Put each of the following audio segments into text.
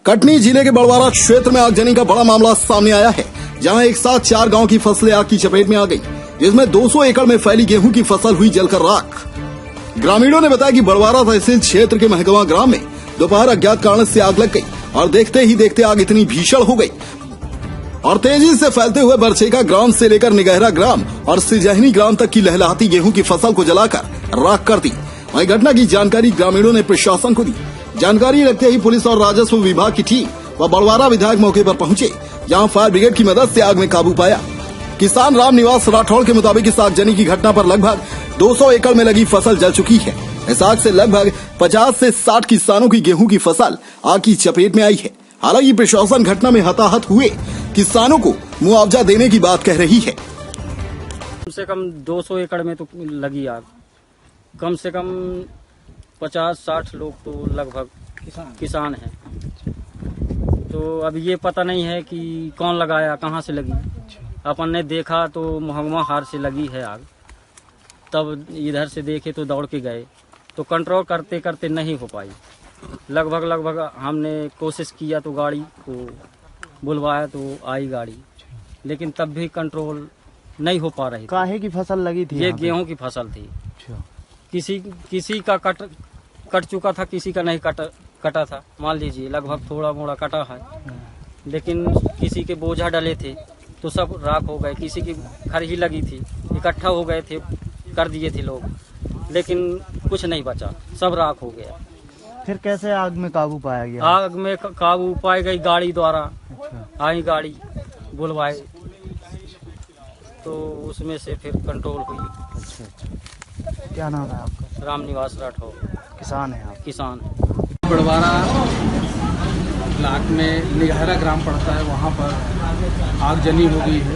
कटनी जिले के बड़वारा क्षेत्र में आगजनी का बड़ा मामला सामने आया है, जहां एक साथ 4 गांव की फसलें आग की चपेट में आ गई, जिसमें 200 एकड़ में फैली गेहूं की फसल हुई जलकर राख। ग्रामीणों ने बताया कि बड़वारा तहसील क्षेत्र के महगवा ग्राम में दोपहर अज्ञात कारण से आग लग गई और देखते ही देखते आग इतनी भीषण हो गई और तेजी से फैलते हुए बरछेका ग्राम से लेकर निगहरा ग्राम और सिजहनी ग्राम तक की लहलहाती गेहूं की फसल को जलाकर राख कर दी। वहीं घटना की जानकारी ग्रामीणों ने प्रशासन को दी। जानकारी लगते ही पुलिस और राजस्व विभाग की टीम व बड़वारा विधायक मौके पर पहुंचे, जहां फायर ब्रिगेड की मदद से आग में काबू पाया। किसान राम निवास राठौड़ के मुताबिक इस आगजनी की घटना पर लगभग 200 एकड़ में लगी फसल जल चुकी है। इस आग से लगभग 50 से 60 किसानों की गेहूं की फसल आग की चपेट में आई है। हालांकि प्रशासन घटना में हताहत हुए किसानों को मुआवजा देने की बात कह रही है। कम से कम 200 एकड़ में तो लगी आग, कम से कम 50-60 लोग तो लगभग किसान हैं। तो अब ये पता नहीं है कि कौन लगाया, कहाँ से लगी। अपन ने देखा तो महंगवा हार से लगी है आग, तब इधर से देखे तो दौड़ के गए तो कंट्रोल करते करते नहीं हो पाई। लगभग हमने कोशिश किया तो गाड़ी को बुलवाया तो आई गाड़ी, लेकिन तब भी कंट्रोल नहीं हो पा रही। काहे की फसल लगी थी? ये गेहूं की फसल थी। किसी का कट चुका था, किसी का नहीं कटा था। मान लीजिए लगभग थोड़ा मोड़ा कटा है, लेकिन किसी के बोझा डले थे तो सब राख हो गए। किसी की खरही लगी थी, इकट्ठा हो गए थे, कर दिए थे लोग, लेकिन कुछ नहीं बचा, सब राख हो गया। फिर कैसे आग में काबू पाया गया? आग में काबू पाई गई गाड़ी द्वारा। आई गाड़ी बुलवाए तो उसमें से फिर कंट्रोल हुई। अच्छा। क्या नाम है आपका? राम निवास राठौड़। किसान है आप? किसान। बड़वारा ब्लॉक में निगहरा ग्राम पड़ता है, वहाँ पर आगजनी हो गई है,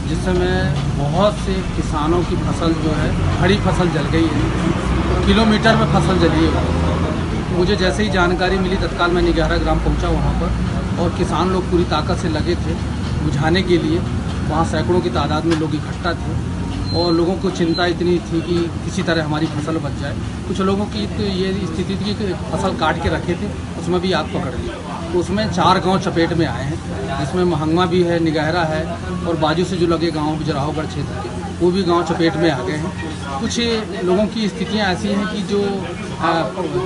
जिस समय बहुत से किसानों की फसल जो है खड़ी फसल जल गई है। किलोमीटर में फसल जली है। मुझे जैसे ही जानकारी मिली तत्काल मैं निगहरा ग्राम पहुंचा वहां पर, और किसान लोग पूरी ताकत से लगे थे बुझाने के लिए। वहां सैकड़ों की तादाद में लोग इकट्ठा थे और लोगों को चिंता इतनी थी कि किसी तरह हमारी फसल बच जाए। कुछ लोगों की तो ये स्थिति थी कि फसल काट के रखे थे, उसमें भी आग पकड़ ली। तो उसमें 4 गांव चपेट में आए हैं, जिसमें महंगवा भी है, निगहरा है, और बाजू से जो लगे गाँव बिजरावगढ़ क्षेत्र के वो भी गाँव चपेट में आ गए हैं। कुछ लोगों की स्थितियाँ ऐसी हैं कि जो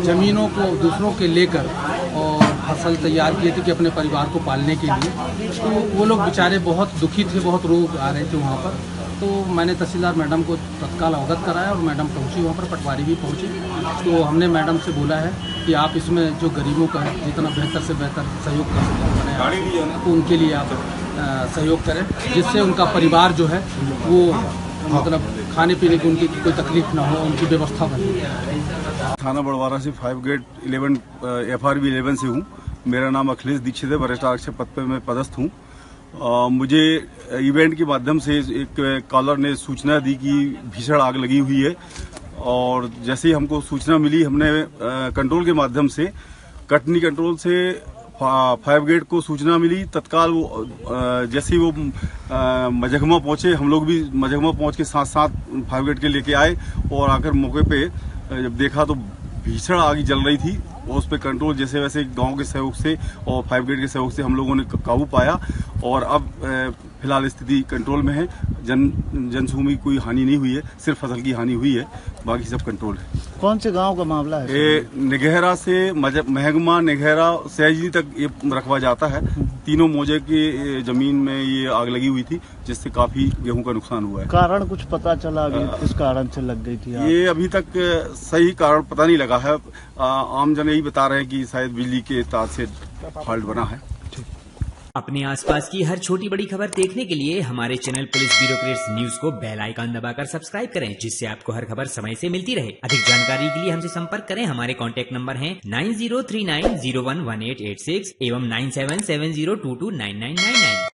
ज़मीनों को दूसरों के लेकर और फसल तैयार किए थे कि अपने परिवार को पालने के लिए, तो वो लोग बेचारे बहुत दुखी थे, बहुत रोग आ रहे थे वहाँ पर। तो मैंने तहसीलदार मैडम को तत्काल अवगत कराया और मैडम पहुंची वहाँ पर, पटवारी भी पहुंचे। तो हमने मैडम से बोला है कि आप इसमें जो गरीबों का जितना बेहतर से बेहतर सहयोग कर सकें तो उनके लिए आप सहयोग करें, जिससे उनका परिवार जो है वो मतलब खाने पीने की उनकी कोई तकलीफ ना हो, उनकी व्यवस्था बने। थाना बड़वारा से 5 गेट 11 FRB 11 से हूँ। मेरा नाम अखिलेश दीक्षित है, वरिष्ठ आरक्षक पद पर मैं पदस्थ हूँ। मुझे इवेंट के माध्यम से एक कॉलर ने सूचना दी कि भीषण आग लगी हुई है, और जैसे ही हमको सूचना मिली हमने कंट्रोल के माध्यम से कटनी कंट्रोल से 5 गेट को सूचना मिली। तत्काल वो जैसे ही वो मझगमा पहुंचे, हम लोग भी मझगमा पहुंच के साथ साथ 5 गेट के लेके आए और आकर मौके पे जब देखा तो भीषण आग जल रही थी। और उस पर कंट्रोल जैसे वैसे गांव के सहयोग से और 5 गेट के सहयोग से हम लोगों ने काबू पाया, और अब फिलहाल स्थिति कंट्रोल में है। जनसमूह में कोई हानि नहीं हुई है, सिर्फ फसल की हानि हुई है, बाकी सब कंट्रोल है। कौन से गांव का मामला है? ये निगहरा से महगमा, निगहरा, सयाजी तक ये रखवा जाता है। तीनों मौजे की जमीन में ये आग लगी हुई थी, जिससे काफी गेहूं का नुकसान हुआ है। कारण कुछ पता चला अभी किस कारण से लग गई थी? ये अभी तक सही कारण पता नहीं लगा है। आम जन यही बता रहे हैं कि शायद बिजली के तार से फॉल्ट बना है। अपने आसपास की हर छोटी बड़ी खबर देखने के लिए हमारे चैनल पुलिस ब्यूरोक्रेट्स न्यूज को बेल आइकन दबाकर सब्सक्राइब करें, जिससे आपको हर खबर समय से मिलती रहे। अधिक जानकारी के लिए हमसे संपर्क करें। हमारे कॉन्टैक्ट नंबर हैं 9039011886 एवं 9770229999।